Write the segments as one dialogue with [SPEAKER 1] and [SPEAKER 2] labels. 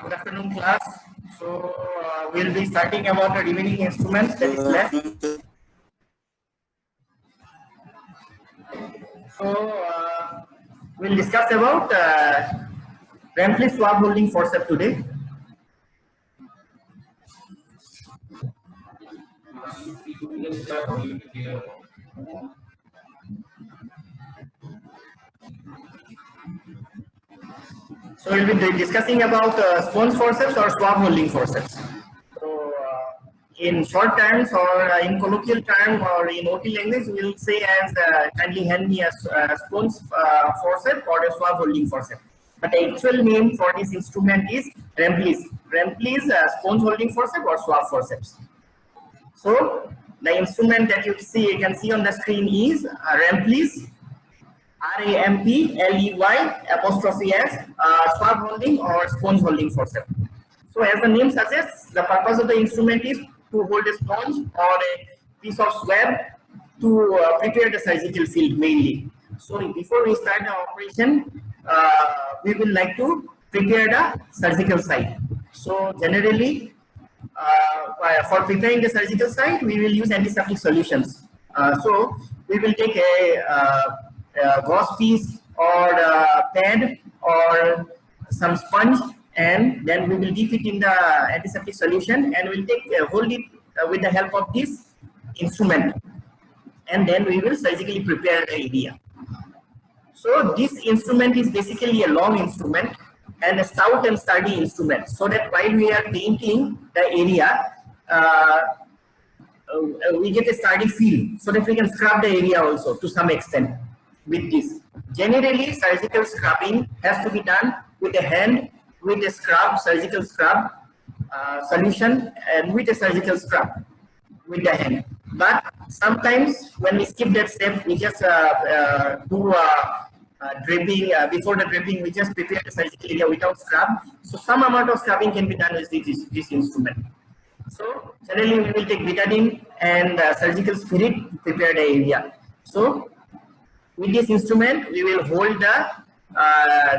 [SPEAKER 1] Good afternoon, class. So we'll be starting about the remaining instruments that is left. So we'll discuss about Rampley swab holding forceps today. So we'll be discussing about sponge forceps or swab holding forceps. So in short terms or in colloquial term or in OT language, we'll say as kindly hand me a sponge forceps or a swab holding forceps. But the actual name for this instrument is Rampley's. Rampley's sponge holding forceps or swab forceps. So the instrument that you can see on the screen is Rampley's. RAMPLEY''S swab holding or sponge holding forceps. So as the name suggests, the purpose of the instrument is to hold a sponge or a piece of swab to prepare the surgical field mainly. So before we start the operation, we will like to prepare the surgical site. So generally, for preparing the surgical site, we will use antiseptic solutions. So we will take a gauze piece or a pad or some sponge, and then we will dip it in the antiseptic solution and we'll take hold it with the help of this instrument, and then we will surgically prepare the area. So this instrument is basically a long instrument and a stout and sturdy instrument, so that while we are painting the area, we get a sturdy feel, so that we can scrub the area also to some extent with this. Generally, surgical scrubbing has to be done with a hand, with a scrub, surgical scrub solution, and with a surgical scrub with the hand. But sometimes when we skip that step, we just do draping. Before the draping, we just prepare the surgical area without scrub. So some amount of scrubbing can be done with this instrument. So generally, we will take betadine and surgical spirit to prepare the area. So with this instrument, we will hold the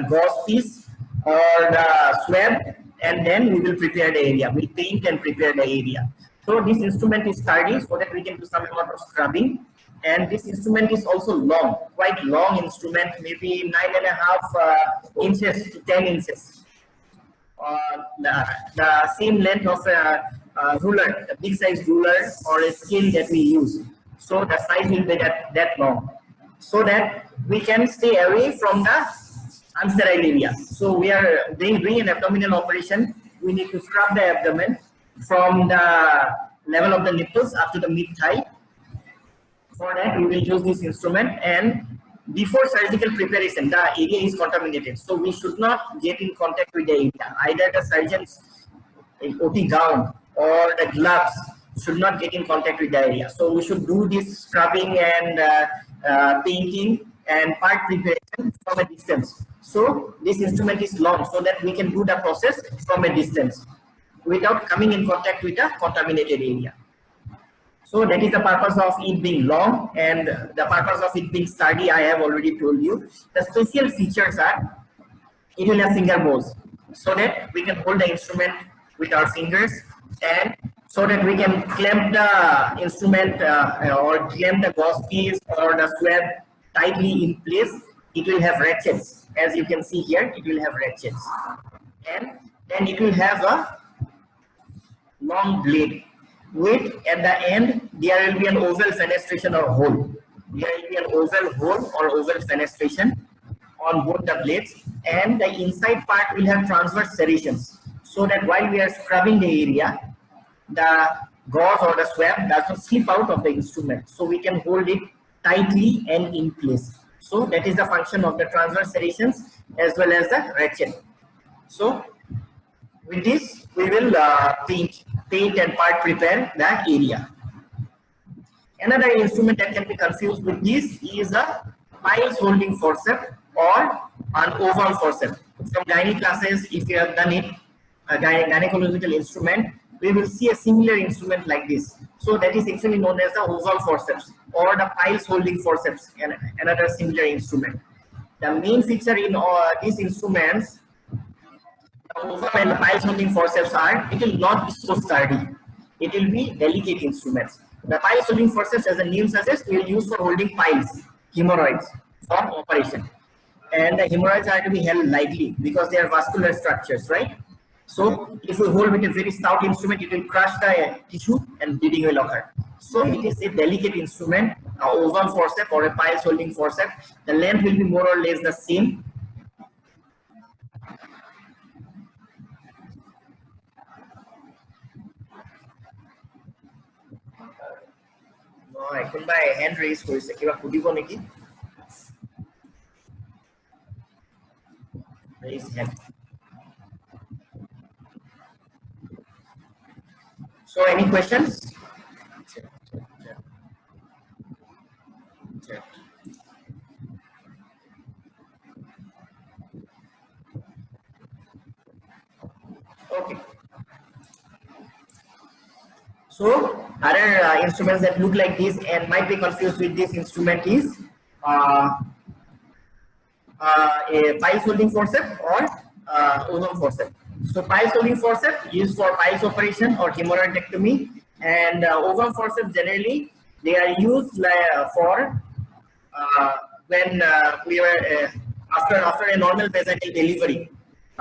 [SPEAKER 1] gauze piece or the swab, and then we will prepare the area. We'll paint and prepare the area. So this instrument is sturdy, so that we can do some amount of scrubbing. And this instrument is also long, quite long instrument, maybe 9.5 inches to 10 inches. The same length of a ruler, a big size ruler or a scale that we use. So the size will be that long, so that we can stay away from the unsterile area. So we are doing an abdominal operation. We need to scrub the abdomen from the level of the nipples up to the mid-thigh. For that, we will use this instrument, and before surgical preparation, the area is contaminated. So we should not get in contact with the area. Either the surgeon's OT gown or the gloves should not get in contact with the area. So we should do this scrubbing and painting and part preparation from a distance. So this instrument is long, so that we can do the process from a distance without coming in contact with the contaminated area. So that is the purpose of it being long, and the purpose of it being sturdy I have already told you. The special features are it will have finger bows, so that we can hold the instrument with our fingers, and so that we can clamp the instrument or clamp the gauze piece or the swab tightly in place. It will have ratchets, as you can see here. It will have ratchets, and then it will have a long blade. With at the end there will be an oval fenestration or hole. There will be an oval hole or oval fenestration on both the blades, and the inside part will have transverse serrations, so that while we are scrubbing the area, the gauze or the swab does not slip out of the instrument, so we can hold it tightly and in place. So that is the function of the transverse serrations as well as the ratchet. So with this, we will paint and part prepare the area. Another instrument that can be confused with this is a piles holding forceps or an oval forceps. From gynae classes, if you have done it, a gynecological instrument, we will see a similar instrument like this. So that is actually known as the oval forceps or the piles holding forceps, and another similar instrument. The main feature in these instruments, Over and the piles holding forceps are, it will not be so sturdy. It will be delicate instruments. The piles holding forceps, as the name suggests, we will use for holding piles, hemorrhoids, for operation. And the hemorrhoids are to be held lightly because they are vascular structures, right? So if we hold with a very stout instrument, it will crush the tissue and bleeding will occur. So it is a delicate instrument, a ovum forceps or a piles holding forceps. The length will be more or less the same. কোনোবাই hand raise কৰিছে কিবা সুধিব নেকি raise hand so any questions okay so other instruments that look like this and might be confused with this instrument is a piles holding forceps or ovum forceps. So piles holding forceps used for piles operation or hemorrhoidectomy, and ovum forceps generally they are used for when we were after a normal vaginal delivery.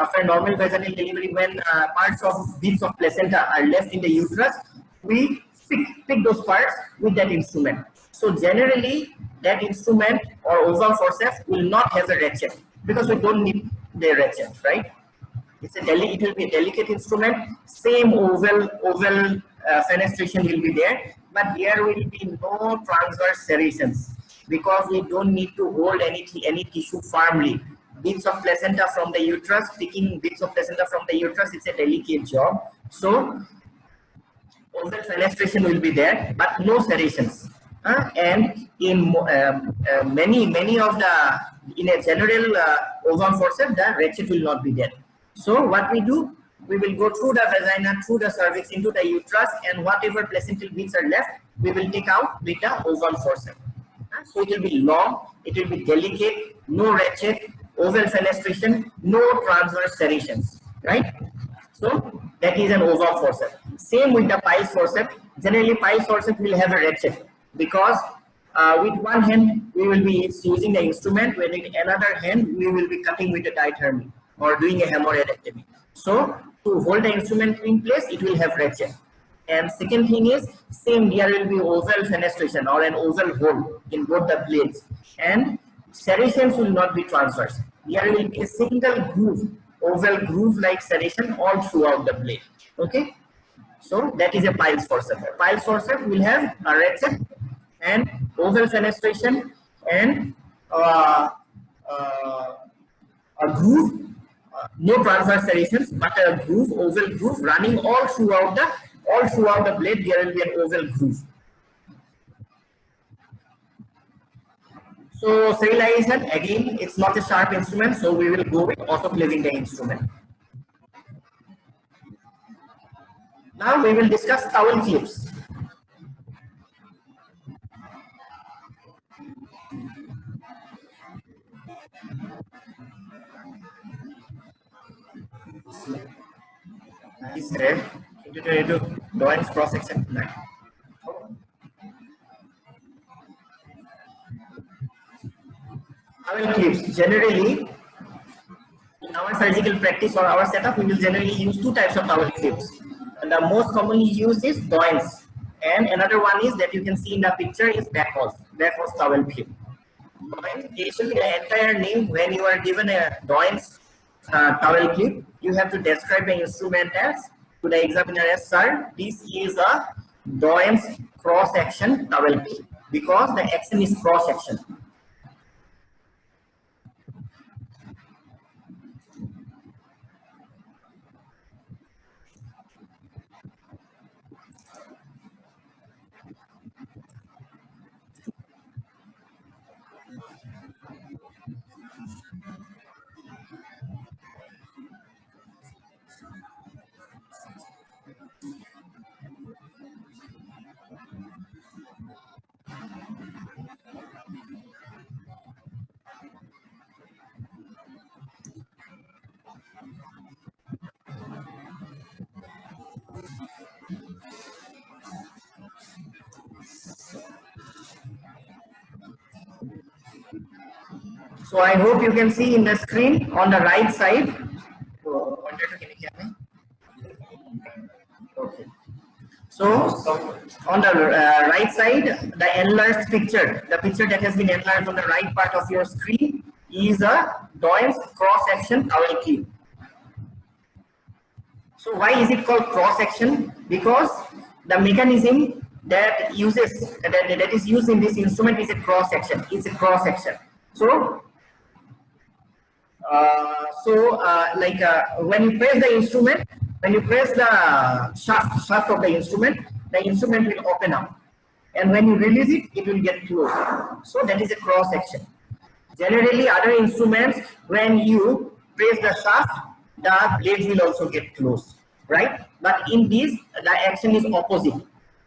[SPEAKER 1] After a normal vaginal delivery, when parts of bits of placenta are left in the uterus, we pick those parts with that instrument. So generally, that instrument or ovum forceps will not have a ratchet because we don't need the ratchet, right? It will be a delicate instrument. Same oval fenestration will be there, but there will be no transverse serrations because we don't need to hold any tissue firmly. Bits of placenta from the uterus, picking bits of placenta from the uterus, it's a delicate job. So oval fenestration will be there, but no serrations. And in many of the in a general ovum forceps, the ratchet will not be there. So what we do, we will go through the vagina, through the cervix into the uterus, and whatever placental bits are left, we will take out with the ovum forceps. So it will be long, it will be delicate, no ratchet, oval fenestration, no transverse serrations, right? So that is an ovum forceps. Same with the piles forceps. Generally, piles forceps will have a ratchet because with one hand we will be using the instrument, when with another hand we will be cutting with a diathermy or doing a hemorrhoidectomy. So to hold the instrument in place, it will have ratchet. And second thing is, same, there will be oval fenestration or an oval hole in both the blades, and serrations will not be transverse. There will be a single groove, oval groove like serration all throughout the blade. Okay, so that is a piles forceps. Piles forceps will have a ratchet and oval fenestration and a groove, no transverse serrations, but a groove, oval groove running all throughout the blade. There will be an oval groove. So serialization, again, it's not a sharp instrument, so we will go with autoclaving the instrument. Now we will discuss towel clips. Is red into Doyle's cross section. Towel clips, generally in our surgical practice or our setup, we will generally use two types of towel clips. And the most commonly used is Doyle's, and another one is that you can see in the picture is Backhorst towel clip. Doyle's, basically the entire name. When you are given a Doyle's towel clip, you have to describe the instrument as to the examiner as, sir, this is a Doyle's cross section towel clip, because the action is cross section. So I hope you can see in the screen on the right side. Okay. So on the right side, the enlarged picture, the picture that has been enlarged on the right part of your screen is a Doyle's cross-section towel clip. So why is it called cross-section? Because the mechanism that is used in this instrument is a cross-section. It's a cross-section. So when you press the instrument, when you press the shaft of the instrument will open up, and when you release it, it will get closed. So that is a cross section. Generally, other instruments, when you press the shaft, the blades will also get closed, right? But in this, the action is opposite.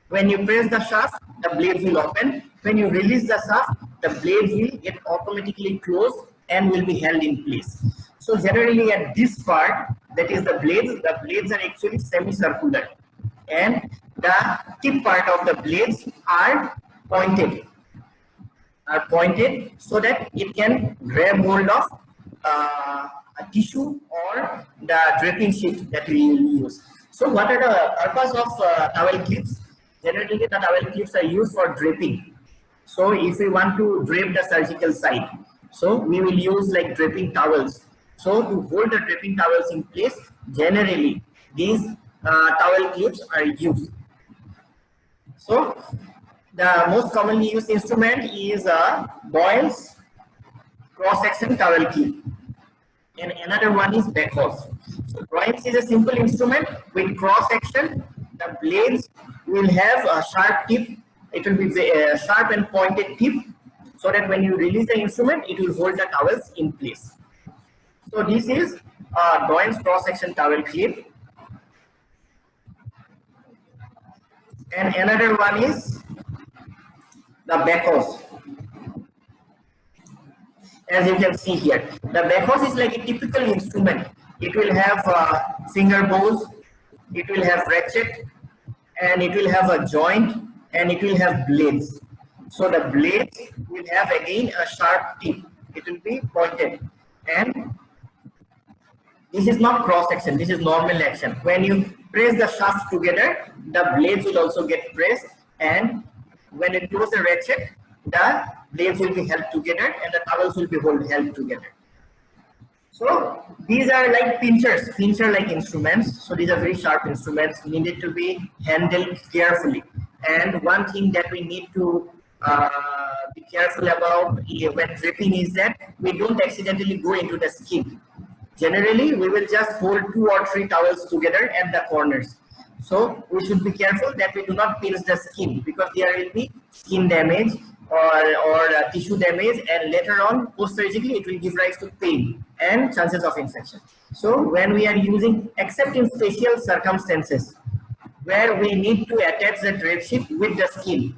[SPEAKER 1] When you press the shaft, the blades will open. When you release the shaft, the blades will get automatically closed and will be held in place. So generally at this part, that is the blades are actually semicircular, and the tip part of the blades are pointed so that it can grab hold of a tissue or the draping sheet that we use. So what are the purpose of towel clips? Generally the towel clips are used for draping. So if we want to drape the surgical site, so we will use like draping towels. So to hold the draping towels in place, generally these towel clips are used. So the most commonly used instrument is a Doyle's cross-section towel clip, and another one is backhoes. So Doyle's is a simple instrument with cross-section. The blades will have a sharp tip. It will be a sharp and pointed tip, so that when you release the instrument, it will hold the towels in place. So this is Doyle's cross-section towel clip. And another one is the backhoes. As you can see here, the backhoes is like a typical instrument. It will have finger bowls, it will have ratchet, and it will have a joint, and it will have blades. So the blades will have again a sharp tip. It will be pointed, and this is not cross section, this is normal action. When you press the shafts together, the blades will also get pressed, and when you close the ratchet, the blades will be held together and the towels will be held together. So these are like pincher like instruments. So these are very sharp instruments, needed to be handled carefully. And one thing that we need to be careful about when draping is that we don't accidentally go into the skin. Generally, we will just hold 2 or 3 towels together at the corners. So we should be careful that we do not pinch the skin, because there will be skin damage or tissue damage, and later on post-surgically it will give rise to pain and chances of infection. So when we are using, except in special circumstances where we need to attach the drape sheet with the skin,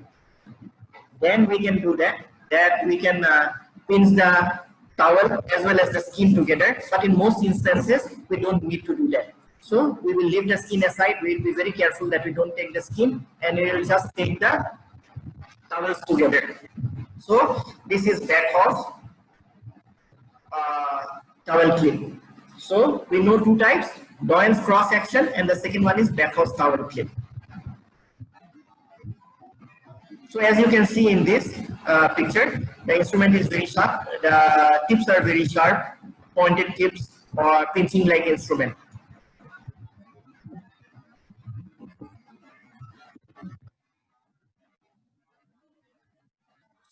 [SPEAKER 1] then we can do that we can pinch the towel as well as the skin together. But in most instances we don't need to do that. So we will leave the skin aside. We will be very careful that we don't take the skin, and we will just take the towels together. So this is backhoes towel clip. So we know 2 types: Doyle's cross section, and the second one is backhoes towel clip. So as you can see in this picture, the instrument is very sharp. The tips are very sharp, pointed tips, or pinching like instrument.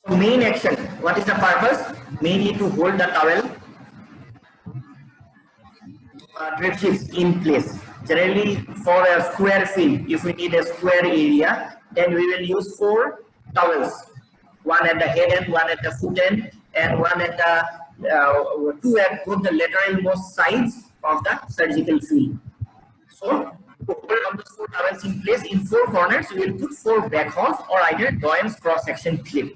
[SPEAKER 1] So main action, what is the purpose? Mainly to hold the towel drape sheets in place. Generally for a square field, if we need a square area, then we will use 4 towels, one at the head end, one at the foot end, and one at the 2 at both the lateral most sides of the surgical field. So to hold on those 4 towels in place, in 4 corners we will put 4 backhoes or either Doyle's cross section clip.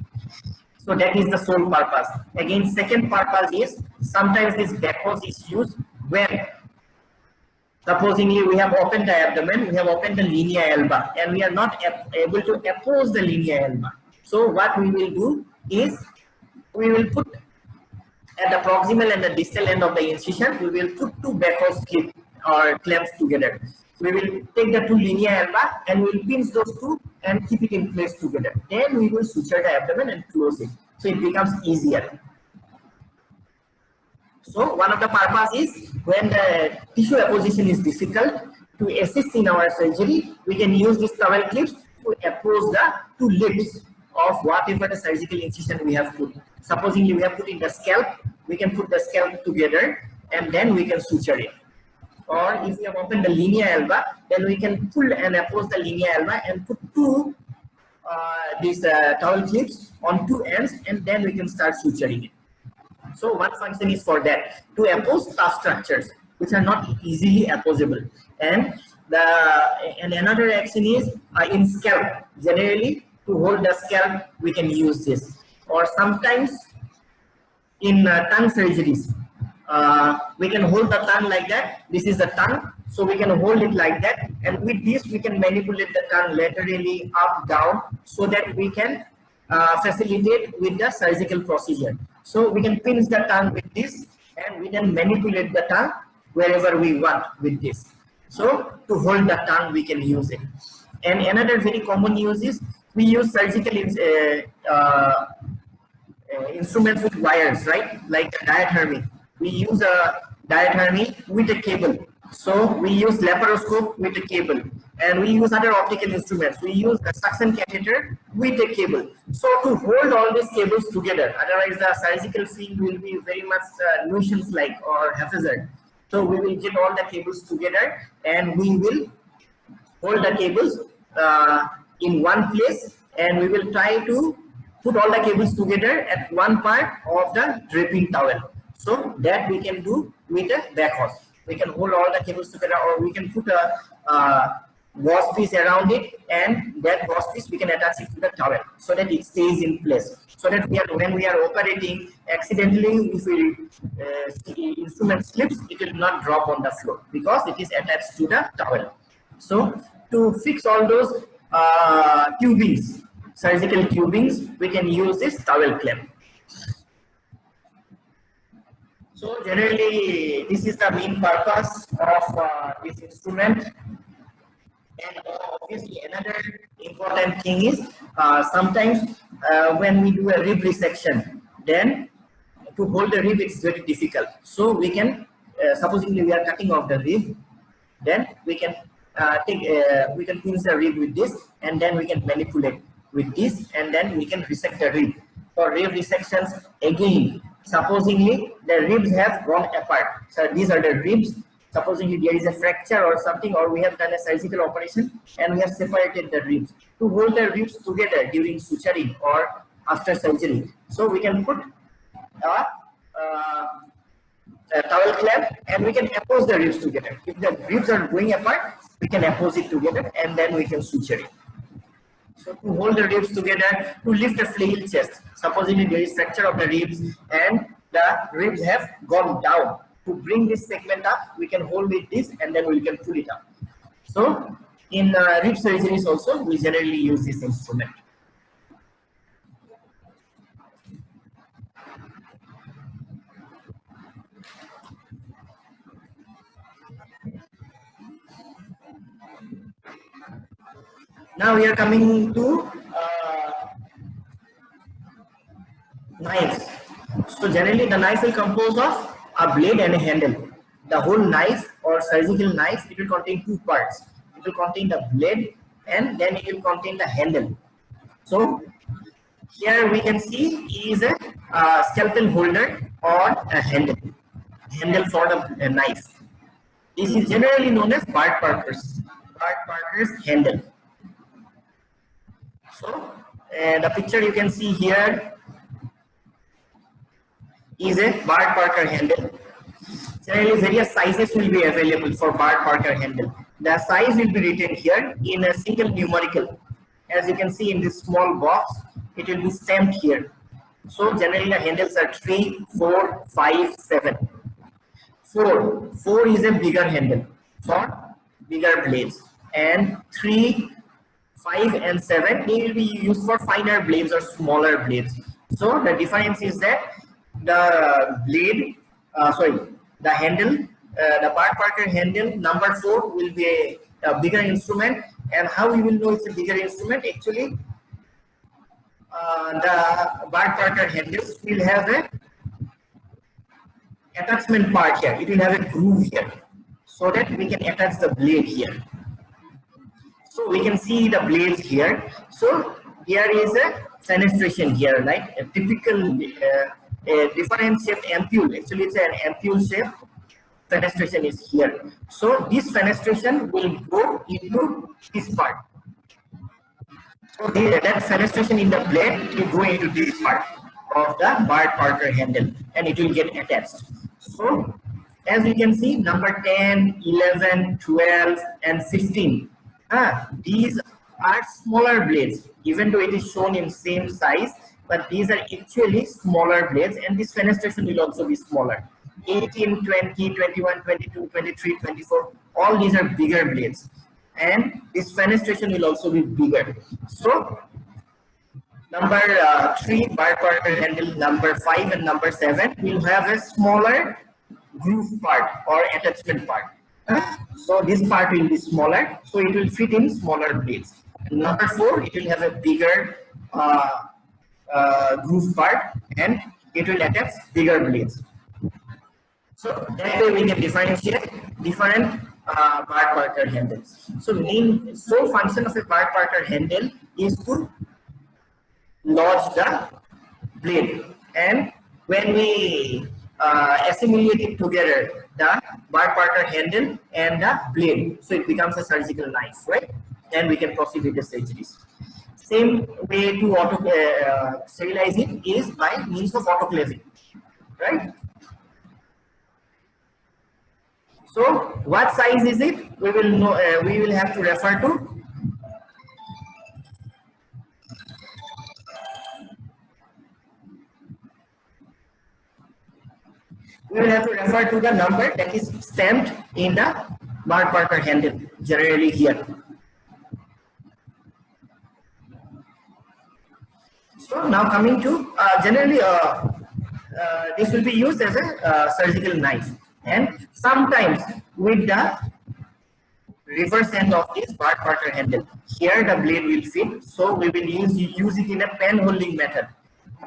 [SPEAKER 1] So that is the sole purpose. Again, second purpose is sometimes this backhoes is used when supposingly we have opened the abdomen, we have opened the linea alba, and we are not able to oppose the linea alba. So what we will do is we will put at the proximal and the distal end of the incision, we will put two backhose clip or clamps together. We will take the two linea alba and we will pinch those two and keep it in place together. Then we will suture the abdomen and close it, so it becomes easier. So one of the purpose is when the tissue apposition is difficult, to assist in our surgery, we can use these towel clips to appose the two lips of whatever the surgical incision we have put. Supposingly we have put in the scalp, we can put the scalp together and then we can suture it. Or if we have opened the linea alba, then we can pull and appose the linea alba and put two these towel clips on two ends, and then we can start suturing it. So one function is for that, to appose tough structures which are not easily apposable. And another action is in scalp. Generally, to hold the scalp, we can use this. Or sometimes in tongue surgeries, we can hold the tongue like that. This is the tongue, so we can hold it like that, and with this we can manipulate the tongue laterally, up, down, so that we can facilitate with the surgical procedure. So we can pinch the tongue with this, and we can manipulate the tongue wherever we want with this. So to hold the tongue, we can use it. And another very common use is we use surgical instruments with wires, right? Like a diathermy. We use a diathermy with a cable. So we use laparoscope with a cable, and we use other optical instruments. We use a suction catheter with a cable. So to hold all these cables together, otherwise the surgical field will be very much nuisance-like or haphazard. So we will get all the cables together, and we will hold the cables in one place, and we will try to put all the cables together at one part of the draping towel. So that we can do with a backhose. We can hold all the cables together, or we can put a gauze piece around it, and that gauze piece we can attach it to the towel so that it stays in place. So that when we are operating, accidentally if the instrument slips, it will not drop on the floor because it is attached to the towel. So to fix all those tubings, surgical tubings, we can use this towel clamp. So generally, this is the main purpose of this instrument. And obviously, another important thing is sometimes when we do a rib resection, then to hold the rib it's very difficult. So we can, supposingly we are cutting off the rib, then we can we can pinch the rib with this, and then we can manipulate with this, and then we can resect the rib. For rib resections, again, supposingly the ribs have gone apart. So these are the ribs. Supposingly there is a fracture or something, or we have done a surgical operation and we have separated the ribs. To hold the ribs together during suturing or after surgery, so we can put a towel clamp and we can appose the ribs together. If the ribs are going apart, we can appose it together and then we can suture it. So to hold the ribs together, to lift the flail chest, supposedly there is fracture of the ribs and the ribs have gone down. To bring this segment up, we can hold with this and then we can pull it up. So in rib surgeries also, we generally use this instrument. Now we are coming to knives. So generally the knife will compose of a blade and a handle. The whole knife or surgical knife, it will contain two parts. It will contain the blade and then it will contain the handle. So here we can see is a scalpel holder or a handle for the knife. This is generally known as Bart Parker's handle. So the picture you can see here is a Bart Parker handle. Generally, various sizes will be available for Bart Parker handle. The size will be written here in a single numerical. As you can see in this small box, it will be stamped here. So generally the handles are 3, 4, 5, 7. 4 is a bigger handle for bigger blades, and 3, 5 and 7 they will be used for finer blades or smaller blades. So the difference is that the blade, the handle, the Bart Parker handle number 4 will be a bigger instrument. And how we will know it's a bigger instrument? Actually, the Bart Parker handles will have a attachment part here. It will have a groove here, so that we can attach the blade here. So we can see the blades here. So here is a fenestration here, like a typical different shaped ampule. Actually, it's an ampule shape. Fenestration is here. So this fenestration will go into this part. So that fenestration in the blade will go into this part of the Bart Parker handle, and it will get attached. So as you can see, number 10, 11, 12, and 15. These are smaller blades, even though it is shown in same size, but these are actually smaller blades, and this fenestration will also be smaller. 18, 20, 21, 22, 23, 24, all these are bigger blades, and this fenestration will also be bigger. So number 3 Bart Parker handle, number 5 and number 7 will have a smaller groove part or attachment part. So this part will be smaller, so it will fit in smaller blades. Number 4, it will have a bigger groove part, and it will attach bigger blades. So that way we can differentiate different Bart Parker handles. So main sole function of a Bart Parker handle is to lodge the blade, and when we assimilate it together, the Bart Parker handle and the blade, so it becomes a surgical knife, right? And we can proceed with the surgeries. Same way to sterilize it is by means of autoclaving, right? So what size is it? We will know. We will have to refer to. We will have to refer to the number that is stamped in the Bart Parker handle, generally here. So now coming to generally this will be used as a surgical knife, and sometimes with the reverse end of this Bart Parker handle, here the blade will fit, so we will use it in a pen holding method.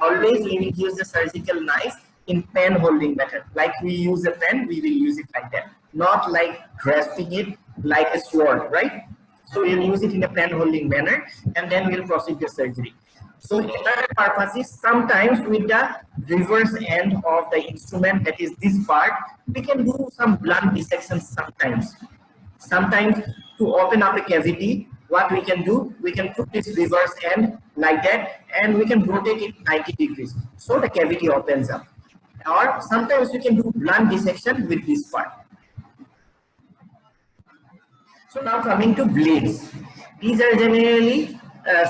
[SPEAKER 1] Always we will use the surgical knife in pen holding method, like we use a pen, we will use it like that, not like grasping it like a sword, right? So we'll use it in a pen holding manner, and then we'll proceed the surgery. So another purpose is sometimes with the reverse end of the instrument, that is this part, we can do some blunt dissections sometimes. Sometimes to open up a cavity, what we can do, we can put this reverse end like that, and we can rotate it 90 degrees, so the cavity opens up. Or sometimes we can do blunt dissection with this part. So now coming to blades. These are generally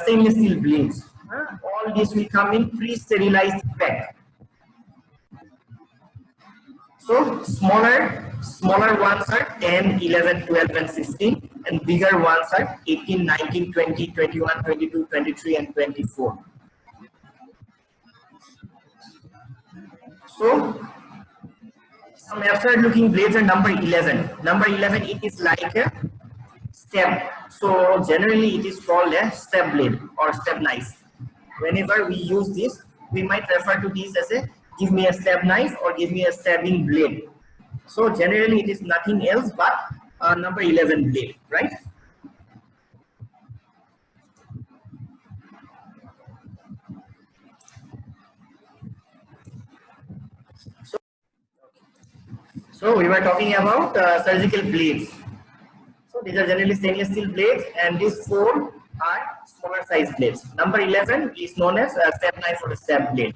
[SPEAKER 1] stainless steel blades. All these will come in pre-sterilized pack. So smaller ones are 10, 11, 12 and 16, and bigger ones are 18, 19, 20, 21, 22, 23 and 24. So some absurd looking blades are number 11. Number 11, it is like a step. So generally it is called a step blade or step knife. Whenever we use this, we might refer to this as a give me a stab knife or give me a stabbing blade. So generally it is nothing else but number 11 blade, right? So we were talking about surgical blades. So these are generally stainless steel blades, and these 4 are smaller size blades. Number 11 is known as a stab knife or a stab blade.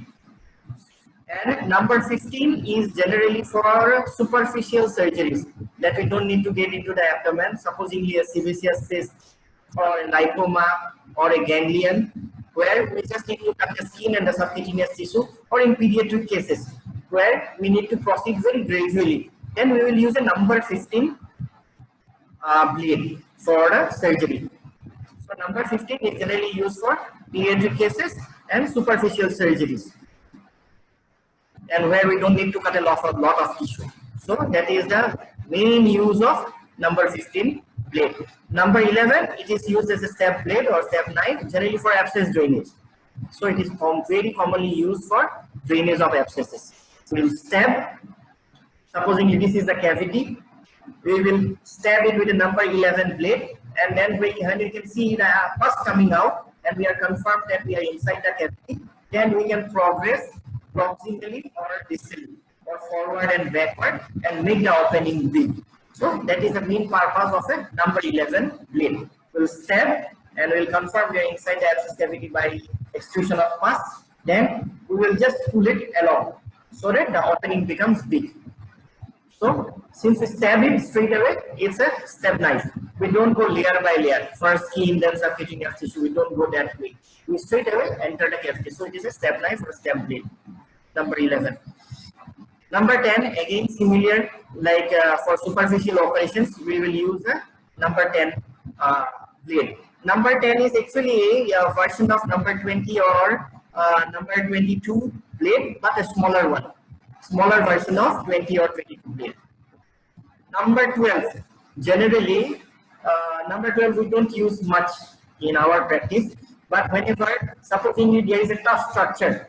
[SPEAKER 1] And number 15 is generally for superficial surgeries that we don't need to get into the abdomen, supposedly a sebaceous cyst or a lipoma or a ganglion, where we just need to cut the skin and the subcutaneous tissue, or in pediatric cases where we need to proceed very gradually. Then we will use a number 15 blade for the surgery. So number 15 is generally used for pediatric cases and superficial surgeries. and where we don't need to cut a lot of tissue. So that is the main use of number 15 blade. Number 11, it is used as a step blade or step knife, generally for abscess drainage. So it is very commonly used for drainage of abscesses. We will stab, supposing this is the cavity, we will stab it with a number 11 blade, and then when you can see the pus coming out and we are confirmed that we are inside the cavity, then we can progress proximally or distally or forward and backward and make the opening big. So that is the main purpose of a number 11 blade. We will stab and we will confirm we are inside the abscess cavity by extrusion of pus. Then we will just pull it along so that the opening becomes big. So since we stab it straight away, it's a stab knife. We don't go layer by layer, first skin, then subcutaneous tissue. We don't go that way. We straight away enter the cavity. So it is a stab knife or stab blade. Number 11. Number 10, again similar, like for superficial operations, we will use a number 10 blade. Number 10 is actually a version of number 20 or number 22 blade, but a smaller one. Smaller version of 20 or 22 blade. Number 12, generally, number 12 we don't use much in our practice, but whenever, supposing there is a tough structure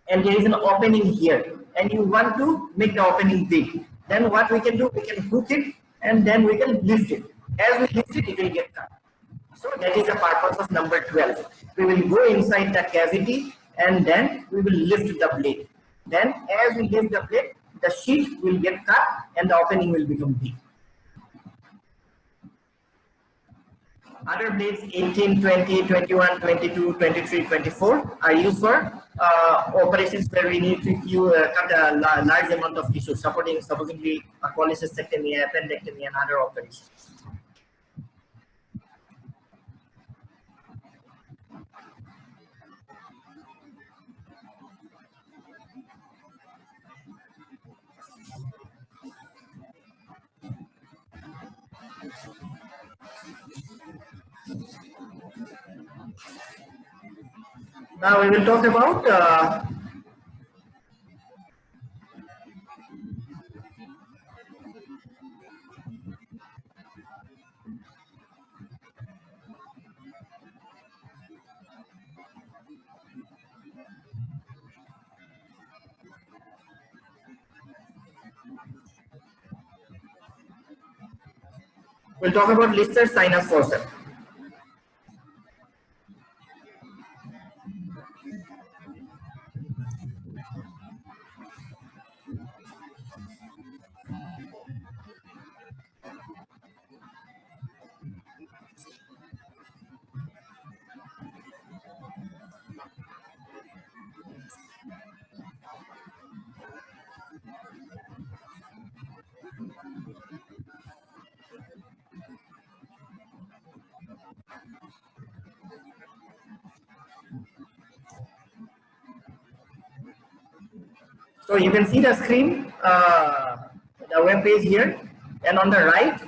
[SPEAKER 1] and there is an opening here and you want to make the opening big, then what we can do, we can hook it and then we can lift it. As we lift it, it will get cut. So that is the purpose of number 12. We will go inside the cavity and then we will lift the blade. Then as we lift the blade, the sheet will get cut and the opening will become big. Other blades 18, 20, 21, 22, 23, 24 are used for operations where we need to cut a large amount of tissue, supposedly a cholecystectomy, appendectomy, and other operations. Now we will talk about Lister's sinus forceps. So you can see the screen, the web page here, and on the right,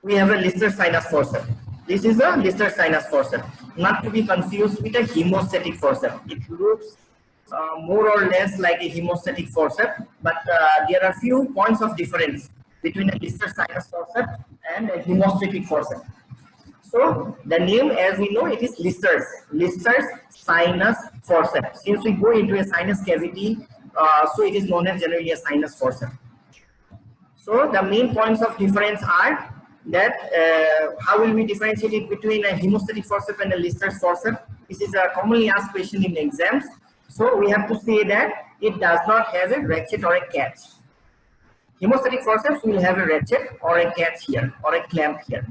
[SPEAKER 1] we have a Lister's sinus forceps. This is a Lister's sinus forceps, not to be confused with a hemostatic forceps. It looks more or less like a hemostatic forceps, but there are few points of difference between a Lister's sinus forceps and a hemostatic forceps. So the name, as we know, it is Lister's sinus forceps. Since we go into a sinus cavity, so it is known as generally a sinus forceps. So the main points of difference are that how will we differentiate it between a hemostatic forceps and a Lister's forceps? This is a commonly asked question in exams. So we have to say that it does not have a ratchet or a catch. Hemostatic forceps will have a ratchet or a catch here or a clamp here.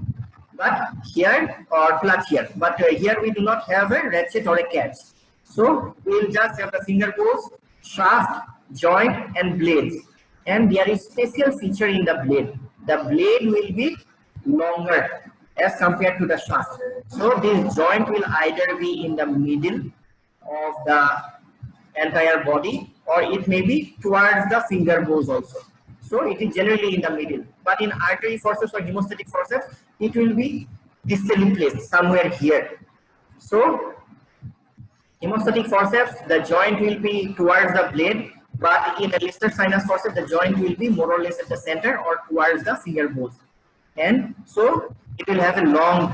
[SPEAKER 1] But here or clutch here, but here we do not have a ratchet or a catch. So we will just have the finger bones, shaft, joint, and blades. And there is special feature in the blade. The blade will be longer as compared to the shaft. So this joint will either be in the middle of the entire body, or it may be towards the finger bones also. So it is generally in the middle. But in artery forceps or hemostatic forceps, it will be distally placed somewhere here. So Hemostatic forceps, the joint will be towards the blade, but in a Lister sinus forceps, the joint will be more or less at the center or towards the finger bones. And so it will have a long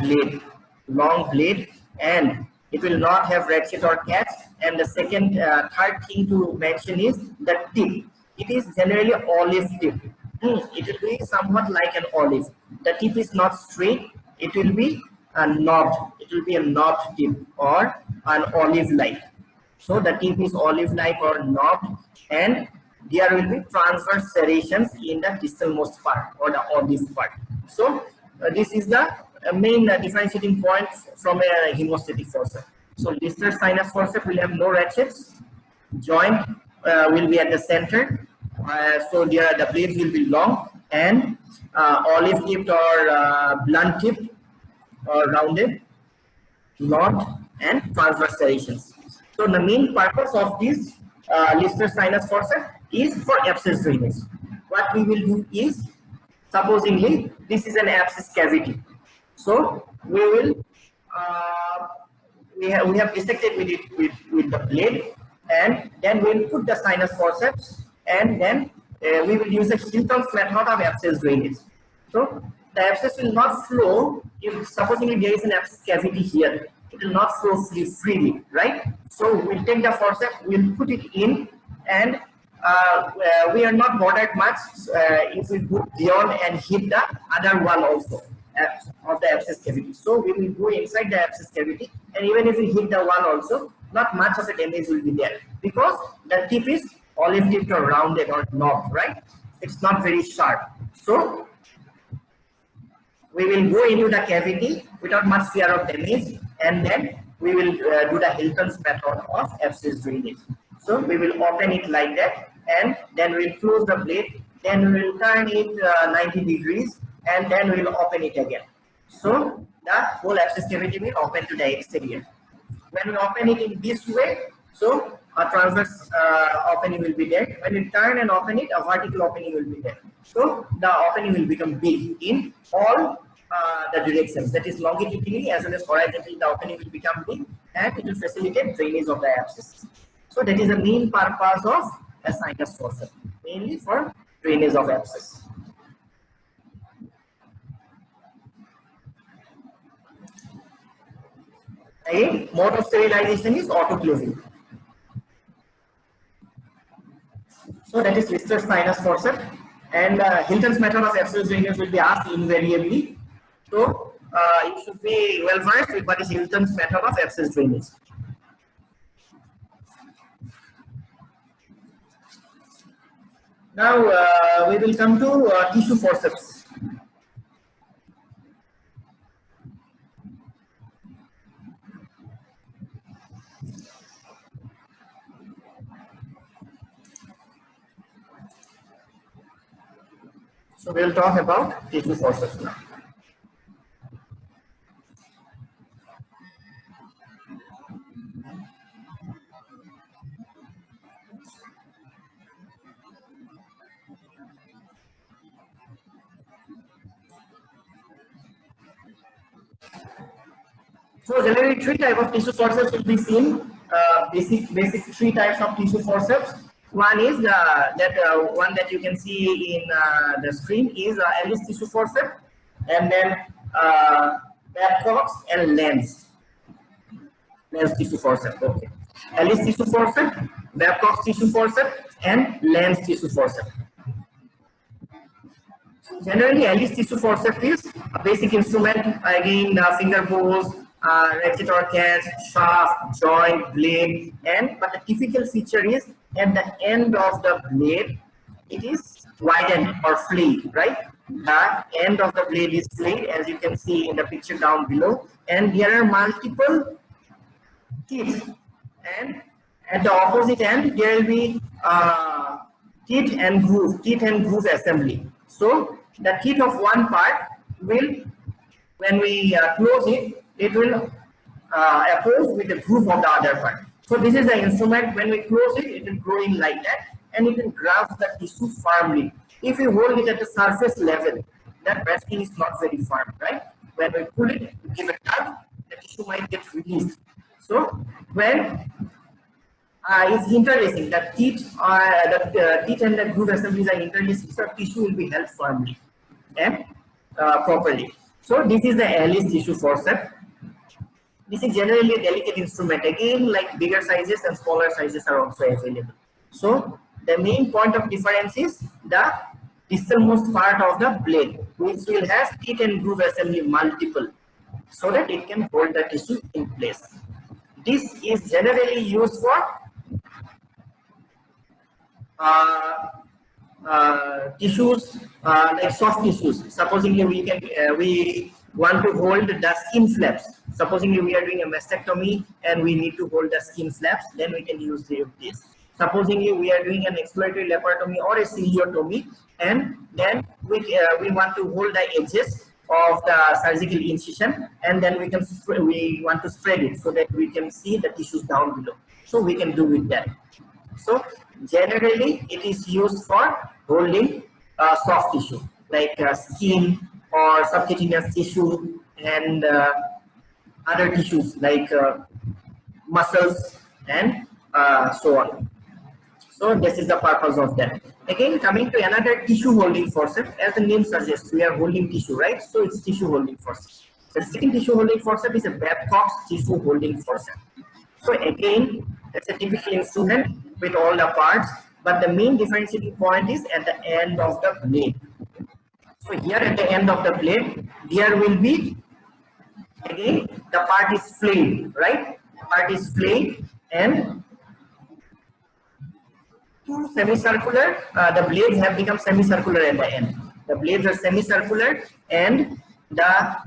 [SPEAKER 1] blade, and it will not have ratchet or catch. And the second, third thing to mention is the tip. It is generally olive tip. It will be somewhat like an olive. The tip is not straight. It will be a knobbed. It will be a knobbed tip or an olive-like. So the tip is olive-like or knobbed, and there will be transverse serrations in the distalmost part or the olive part. So this is the main differentiating point from a hemostatic forceps. So Lister sinus forceps will have no ratchets. Joint will be at the center. So there the blades will be long and olive tipped or blunt tipped or rounded, knobbed, and transverse serrations. So the main purpose of this Lister sinus forceps is for abscess drainage. What we will do is, supposingly this is an abscess cavity, so we will we have dissected with it with the blade, and then we will put the sinus forceps, and then we will use a Hilton's method of abscess drainage. So the abscess will not flow if supposedly there is an abscess cavity here. It will not flow freely, right? So we'll take the forceps, we'll put it in, and we are not bothered much if we go beyond and hit the other wall also of the abscess cavity. So we will go inside the abscess cavity, and even if we hit the wall also, not much of a damage will be there, because the tip is olive tipped or rounded or knobbed, right? It's not very sharp. So we will go into the cavity without much fear of damage, and then we will do the Hilton's method of abscess drainage. So we will open it like that, and then we will close the blade, then we will turn it 90 degrees, and then we will open it again. So the whole abscess cavity will open to the exterior. When we open it in this way, so a transverse opening will be there. When we turn and open it, a vertical opening will be there. So the opening will become big in all the directions, that is longitudinally as well as horizontally. The opening will become big, and it will facilitate drainage of the abscess. So that is the main purpose of a sinus forceps, mainly for drainage of abscess. Again, mode of sterilization is autoclaving. So that is Lister sinus forceps, and Hilton's method of abscess drainage will be asked invariably. So you should be well versed with what is Hilton's method of abscess drainage. Now we will come to tissue forceps. So we will talk about tissue forceps now. So generally, three types of tissue forceps will be seen. Basic three types of tissue forceps. One is one that you can see in the screen is Ellis tissue forceps, and then Babcock's and Lenz tissue forceps. Okay, Ellis tissue forceps, Babcock's tissue forceps, and Lenz tissue forceps. Generally, Ellis tissue forceps is a basic instrument. Again, finger bows, ratchet or catch, shaft, joint, blade, but the typical feature is at the end of the blade, it is widened or flayed, right? The end of the blade is flayed, as you can see in the picture down below, and there are multiple teeth, and at the opposite end there will be teeth and groove assembly. So the teeth of one part will, when we close it, it will oppose with the groove of the other part. So this is the instrument. When we close it, it will go in like that, and it will grasp the tissue firmly. If you hold it at the surface level, that grasping is not very firm, right? When we pull it, give a tug, the tissue might get released. So when is interlacing. The teeth teeth and the groove assemblies are interlacing, so tissue will be held firmly and properly. So this is the Ellis tissue forceps. This is generally a delicate instrument. Again, like bigger sizes and smaller sizes are also available. So the main point of difference is the distalmost part of the blade, which will have teeth and groove assembly multiple, so that it can hold the tissue in place. This is generally used for tissues like soft tissues. Supposingly we want to hold the skin flaps. Supposingly we are doing a mastectomy and we need to hold the skin flaps, then we can use this. Supposingly we are doing an exploratory laparotomy or a ciliotomy, and then we want to hold the edges of the surgical incision, and then we want to spread it so that we can see the tissues down below. So we can do with that. So generally it is used for holding soft tissue like skin or subcutaneous tissue and other tissues like muscles and so on. So this is the purpose of that. Again, coming to another tissue holding forceps, as the name suggests, we are holding tissue, right? So it's tissue holding forceps. The second tissue holding forceps is a Babcock's tissue holding forceps. So again, it's a typical instrument with all the parts, but the main differentiating point is at the end of the blade. So here at the end of the blade, there will be, again, the part is flayed, right? The part is flayed and two semicircular, the blades have become semicircular at the end. The blades are semicircular and the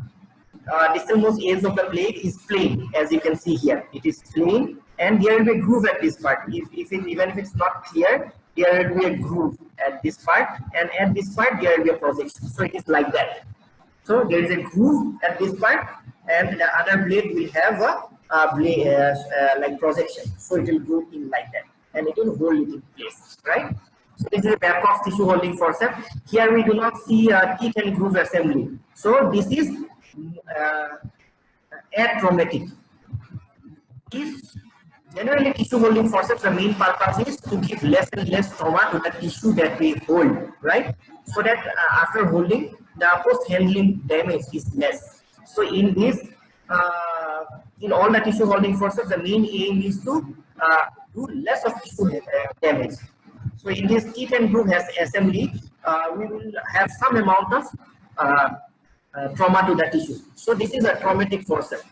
[SPEAKER 1] distalmost edge of the blade is plain, as you can see here. It is plain and there will be a groove at this part. Even if it's not clear, there will be a groove at this part, and at this part there will be a projection. So it is like that. So there is a groove at this part, and the other blade will have a blade like projection. So it will go in like that, and it will hold it in place, right? So this is a Babcock's tissue holding forceps. Here we do not see teeth and groove assembly. So this is atraumatic. Generally, tissue holding forceps, the main purpose is to give less and less trauma to the tissue that we hold, right? So that after holding, the post-handling damage is less. So in this, in all the tissue holding forceps, the main aim is to do less of tissue damage. So in this teeth and groove assembly, we will have some amount of trauma to the tissue. So this is a traumatic forceps.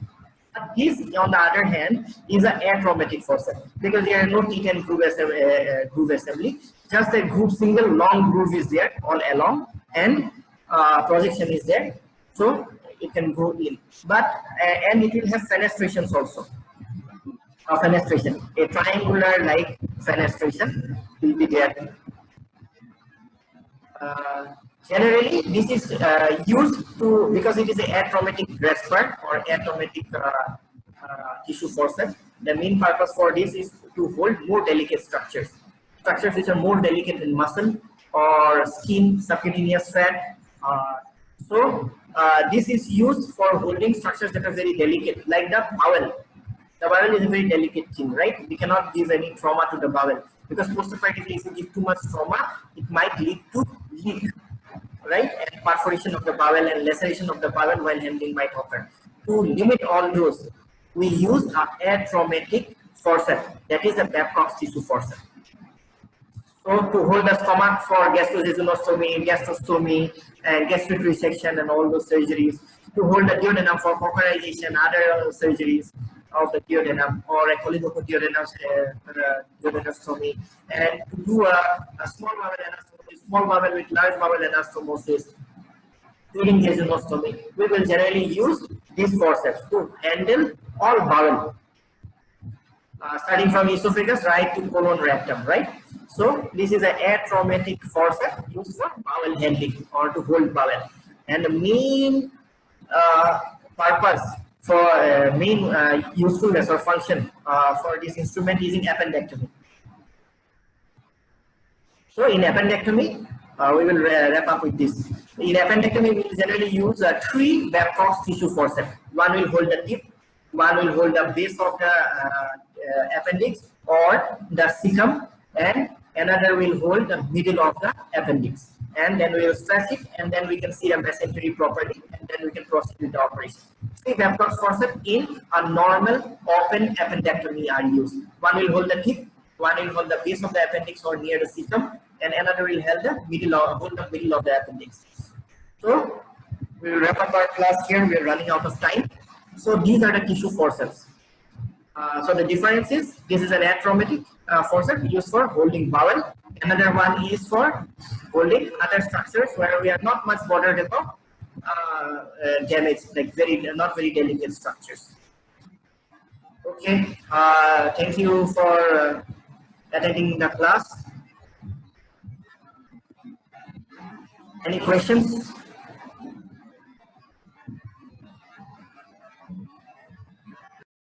[SPEAKER 1] This, on the other hand, is an atraumatic forceps because there are no teeth and groove assembly. Just a groove, single long groove is there all along, and projection is there, so it can go in. But and it will have fenestrations also. Fenestration, a triangular like fenestration will be there. Generally, this is used to, because it is an atraumatic breast part or atraumatic tissue forceps. The main purpose for this is to hold more delicate structures which are more delicate in muscle or skin, subcutaneous fat. So this is used for holding structures that are very delicate, like the bowel. The bowel is a very delicate thing, right? We cannot give any trauma to the bowel because postoperatively, if you give too much trauma, it might lead to leak, right? And perforation of the bowel and laceration of the bowel while handling might occur. To limit all those, we use an atraumatic forceps, that is the Babcock's tissue forceps. So to hold the stomach for gastrojejunostomy, gastrostomy, and gastric resection and all those surgeries, to hold the duodenum for cauterization, other surgeries of the duodenum, or a choledochoduodenous duodenostomy, and to do a small bowel anastomosis, small bowel with large bowel anastomosis during jejunostomy. We will generally use these forceps to handle all bowel, starting from esophagus right to colon rectum, right? So this is an atraumatic forceps used for bowel handling or to hold bowel, and the main purpose for main usefulness or function for this instrument is in appendectomy. So in appendectomy, we will wrap up with this. In appendectomy, we will generally use 3 Babcock's tissue forceps. One will hold the tip, one will hold the base of the appendix, or the cecum, and another will hold the middle of the appendix. And then we will stretch it, and then we can see the mesentery properly, and then we can proceed with the operation. See, Babcock's forceps in a normal open appendectomy are used. One will hold the tip, one will hold the base of the appendix or near the cecum, and another will hold the middle of the appendix. So we will wrap up our class here. We are running out of time. So these are the tissue forceps. So the difference is, this is an atraumatic forceps used for holding bowel. Another one is for holding other structures where we are not much bothered about damage, like not very delicate structures. Okay, thank you for attending the class. Any questions?